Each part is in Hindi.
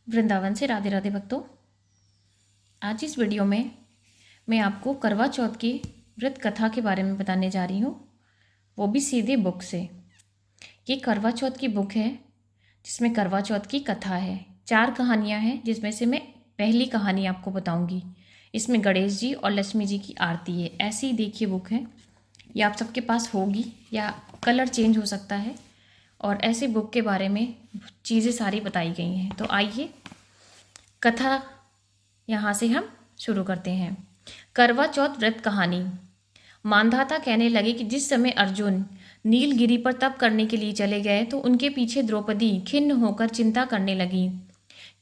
वृंदावन से राधे राधे भक्तों। आज इस वीडियो में मैं आपको करवा चौथ की व्रत कथा के बारे में बताने जा रही हूँ, वो भी सीधे बुक से। ये करवा चौथ की बुक है जिसमें करवा चौथ की कथा है। 4 कहानियाँ हैं जिसमें से मैं पहली कहानी आपको बताऊँगी। इसमें गणेश जी और लक्ष्मी जी की आरती है। ऐसी देखिए बुक है, ये आप सबके पास होगी या कलर चेंज हो सकता है, और ऐसे बुक के बारे में चीज़ें सारी बताई गई हैं। तो आइए कथा यहाँ से हम शुरू करते हैं। करवा चौथ व्रत कहानी। मांधाता कहने लगे कि जिस समय अर्जुन नीलगिरी पर तप करने के लिए चले गए तो उनके पीछे द्रौपदी खिन्न होकर चिंता करने लगी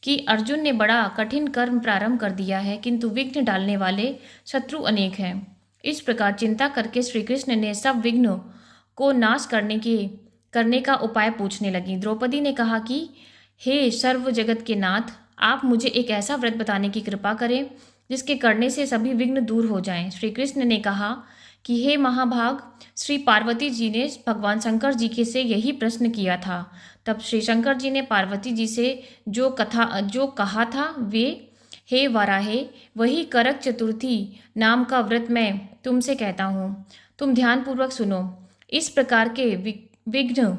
कि अर्जुन ने बड़ा कठिन कर्म प्रारंभ कर दिया है, किंतु विघ्न डालने वाले शत्रु अनेक हैं। इस प्रकार चिंता करके श्री कृष्ण ने सब विघ्न को नाश करने का उपाय पूछने लगी। द्रौपदी ने कहा कि हे सर्व जगत के नाथ, आप मुझे एक ऐसा व्रत बताने की कृपा करें जिसके करने से सभी विघ्न दूर हो जाएं। श्री कृष्ण ने कहा कि हे महाभाग, श्री पार्वती जी ने भगवान शंकर जी के से यही प्रश्न किया था। तब श्री शंकर जी ने पार्वती जी से जो कहा था वे, हे वाराहे, वही करक चतुर्थी नाम का व्रत मैं तुमसे कहता हूँ, तुम ध्यानपूर्वक सुनो। इस प्रकार के विघ्न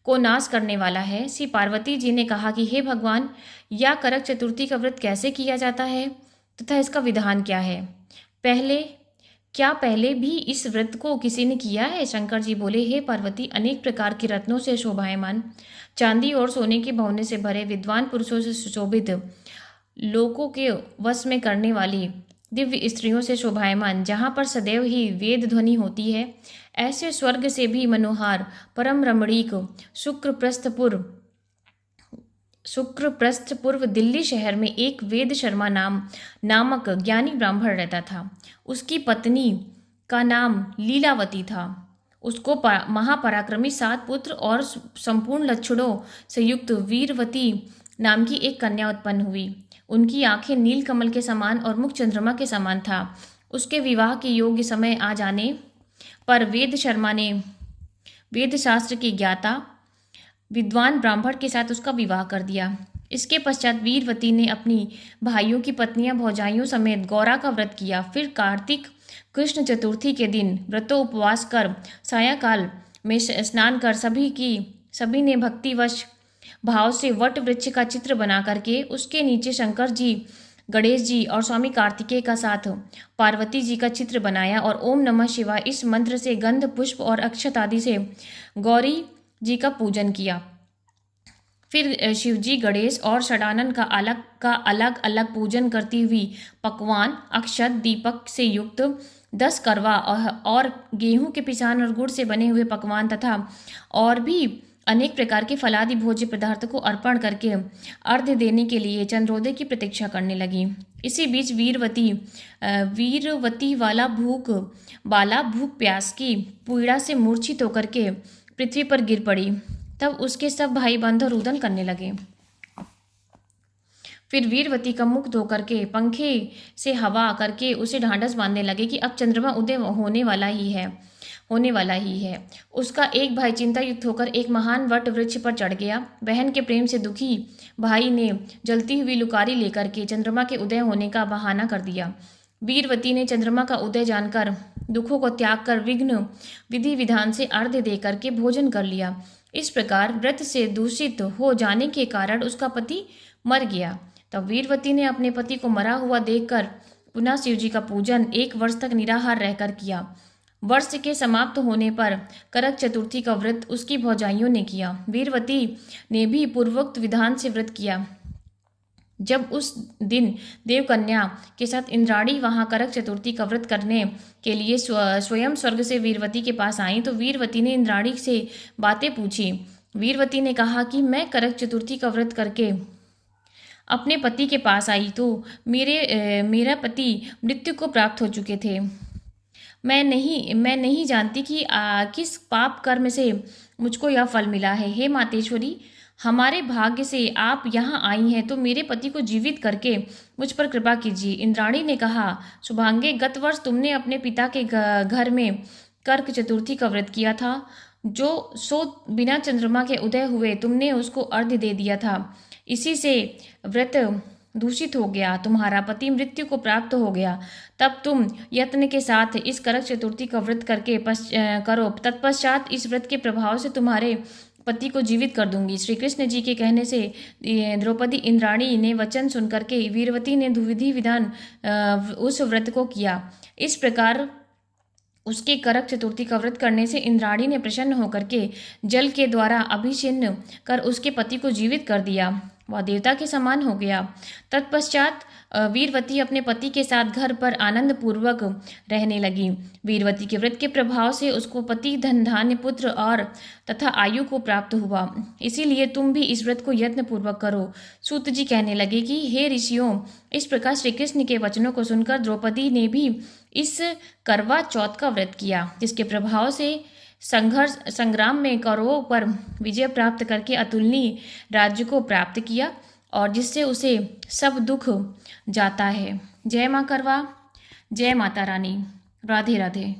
को नाश करने वाला है। श्री पार्वती जी ने कहा कि हे भगवान, या करक चतुर्थी का व्रत कैसे किया जाता है तथा इसका विधान क्या है? पहले भी इस व्रत को किसी ने किया है? शंकर जी बोले, हे पार्वती, अनेक प्रकार के रत्नों से शोभायमान, चांदी और सोने के भवने से भरे, विद्वान पुरुषों से सुशोभित, लोगों के वश में करने वाली दिव्य स्त्रियों से शोभायमान, जहाँ पर सदैव ही वेद ध्वनि होती है, ऐसे स्वर्ग से भी मनोहार परम रमणीक शुक्रप्रस्थ पूर्व दिल्ली शहर में एक वेद शर्मा नामक ज्ञानी ब्राह्मण रहता था। उसकी पत्नी का नाम लीलावती था। उसको महापराक्रमी 7 पुत्र और संपूर्ण लक्षणों से युक्त वीरवती नाम की एक कन्या उत्पन्न हुई। उनकी आंखें नीलकमल के समान और मुख चंद्रमा के समान था। उसके विवाह के योग्य समय आ जाने पर वेद शर्मा ने वेद शास्त्र के ज्ञाता विद्वान ब्राह्मण के साथ उसका विवाह कर दिया। इसके पश्चात वीरवती ने अपनी भाइयों की पत्नियां भौजाइयों समेत गौरा का व्रत किया। फिर कार्तिक कृष्ण चतुर्थी के दिन व्रतो उपवास कर सायंकाल में स्नान कर सभी ने भक्तिवश भाव से वट वृक्ष का चित्र बना करके उसके नीचे शंकर जी, गणेश जी और स्वामी कार्तिकेय का साथ पार्वती जी का चित्र बनाया और ओम नमः शिवाय इस मंत्र से गंध पुष्प और अक्षत आदि से गौरी जी का पूजन किया। फिर शिवजी, गणेश और षडानन का अलग अलग पूजन करती हुई पकवान, अक्षत, दीपक से युक्त 10 करवा और गेहूं के पिसान और गुड़ से बने हुए पकवान तथा और भी अनेक प्रकार के फलादि भोज्य पदार्थ को अर्पण करके अर्घ्य देने के लिए चंद्रोदय की प्रतीक्षा करने लगी। इसी बीच वीरवती वाला भूख प्यास की पीड़ा से मूर्छित होकर के पृथ्वी पर गिर पड़ी। तब उसके सब भाई बंधु रुदन करने लगे। फिर वीरवती का मुख धो करके पंखे से हवा करके उसे ढांढस बांधने लगे कि अब चंद्रमा उदय होने वाला ही है। उसका एक भाई चिंता युक्त होकर एक महान वट वृक्ष पर चढ़ गया। बहन के प्रेम से दुखी भाई ने जलती हुई लुकारी लेकर के चंद्रमा के उदय होने का बहाना कर दिया। वीरवती ने चंद्रमा का उदय जानकर दुखों को त्याग कर विधि विधान से अर्घ्य दे करके भोजन कर लिया। इस प्रकार व्रत से दूषित हो जाने के कारण उसका पति मर गया। तब वीरवती ने अपने पति को मरा हुआ देखकर पुनः शिवजी का पूजन 1 वर्ष तक निराहार रहकर किया। वर्ष के समाप्त होने पर करक चतुर्थी का व्रत उसकी भौजाइयों ने किया। वीरवती ने भी पूर्वोक्त विधान से व्रत किया। जब उस दिन देवकन्या के साथ इंद्राणी वहां करक चतुर्थी का व्रत करने के लिए स्वयं स्वर्ग से वीरवती के पास आई तो वीरवती ने इंद्राणी से बातें पूछी। वीरवती ने कहा कि मैं करक चतुर्थी का व्रत करके अपने पति के पास आई तो मेरा पति मृत्यु को प्राप्त हो चुके थे। मैं नहीं जानती कि किस पाप कर्म से मुझको यह फल मिला है। हे मातेश्वरी, हमारे भाग्य से आप यहाँ आई हैं तो मेरे पति को जीवित करके मुझ पर कृपा कीजिए। इंद्राणी ने कहा, शुभांगे, गत वर्ष तुमने अपने पिता के घर में करक चतुर्थी का व्रत किया था, जो बिना चंद्रमा के उदय हुए तुमने उसको अर्घ्य दे दिया था। इसी से व्रत दूषित हो गया, तुम्हारा पति मृत्यु को प्राप्त हो गया, तब तुम यत्न के साथ इस करक चतुर्थी का व्रत करके करो। तत्पश्चात इस व्रत के प्रभाव से तुम्हारे पति को जीवित कर दूंगी। श्री कृष्ण जी के कहने से द्रौपदी इंद्राणी ने वचन सुनकर के वीरवती ने विधि विधान उस व्रत को किया। इस प्रकार उसके करक चतुर्थी का व्रत करने से इंद्राणी ने प्रसन्न होकर के जल के द्वारा अभिषिन्न कर उसके पति को जीवित कर दिया। वह देवता के समान हो गया। तत्पश्चात वीरवती अपने पति के साथ घर पर आनंद पूर्वक रहने लगी। वीरवती के व्रत के प्रभाव से उसको पति, धन धान्य, पुत्र और तथा आयु को प्राप्त हुआ। इसीलिए तुम भी इस व्रत को यत्न पूर्वक करो। सूत जी कहने लगे कि हे ऋषियों, इस प्रकार श्री कृष्ण के वचनों को सुनकर द्रौपदी ने भी इस करवा चौथ का व्रत किया, जिसके प्रभाव से संग्राम में कौरवों पर विजय प्राप्त करके अतुलनीय राज्य को प्राप्त किया और जिससे उसे सब दुख जाता है। जय माँ करवा, जय माता रानी। राधे राधे।